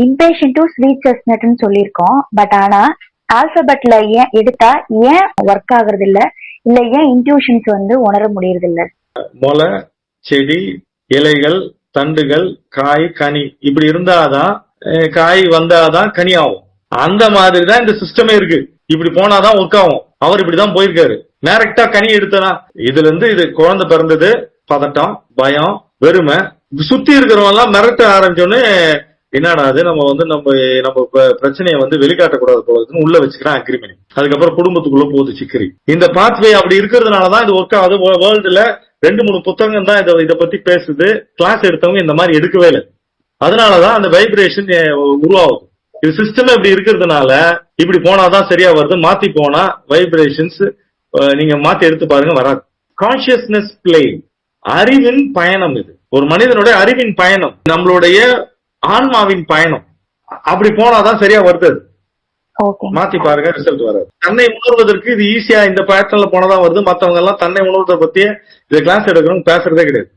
இம்பேஷன்ட்டும் sweet செஸ்னட்னு சொல்லியிருக்கோம். But ஆனா ஆல்பபெட்ல ஏன் எடுத்தா ஏன் ஒர்க் ஆகுறது இல்ல, இல்ல ஏன் இன்ட்யூஷன்ஸ் வந்து உணர முடியறது இல்ல? முளை, செடி, இலைகள், தண்டுகள், காய், கனி இப்படி இருந்தாதான் காய் வந்தாதான் கனி ஆகும். அந்த மாதிரி தான் இந்த சிஸ்டமே இருக்கு. இப்படி போனாதான் ஒர்க் ஆகும். அவர் இப்படிதான் போயிருக்காரு. டைரக்டா கனி எடுத்தனா இதுல இருந்து இது குழந்தை பிறந்தது, பதட்டம், பயம், வெறுமை, சுத்தி இருக்கிறவங்க எல்லாம் மிரட்ட ஆரம்பிச்சோன்னு என்னடா அது நம்ம வந்து நம்ம பிரச்சனையை வந்து வெளிக்காட்டக்கூடாது போல உள்ள வச்சுக்கிறேன் அக்ரிமெண்ட். அதுக்கப்புறம் குடும்பத்துக்குள்ள போகுது சிக்கரி. இந்த பாத்வே அப்படி இருக்கிறதுனாலதான் இது ஒர்க் ஆகுது. வேர்ல்டுல 2-3 புத்தகம் தான் இதை பத்தி பேசுது. கிளாஸ் எடுத்தவங்க இந்த மாதிரி எடுக்கவே இல்லை. அதனாலதான் அந்த வைப்ரேஷன் உருவாகுது. இது சிஸ்டம் இப்படி இருக்கிறதுனால இப்படி போனாதான் சரியா வருது. மாத்தி போனா வைப்ரேஷன்ஸ் நீங்க மாத்தி எடுத்து பாருங்க வராது. கான்சியஸ்னஸ் பிளே, அறிவின் பயணம். இது ஒரு மனிதனுடைய அறிவின் பயணம், நம்மளுடைய ஆன்மாவின் பயணம். அப்படி போனாதான் சரியா வருது. மாத்தி பாருங்க, ரிசல்ட் வராது. தன்னை உணர்வதற்கு இது ஈஸியா இந்த பேட்டர்ன்ல போனதான் வருது. மத்தவங்க எல்லாம் தன்னை உணர்வதை பத்தியே இந்த கிளாஸ் எடுக்கிறவங்க பேசுறதே கிடையாது.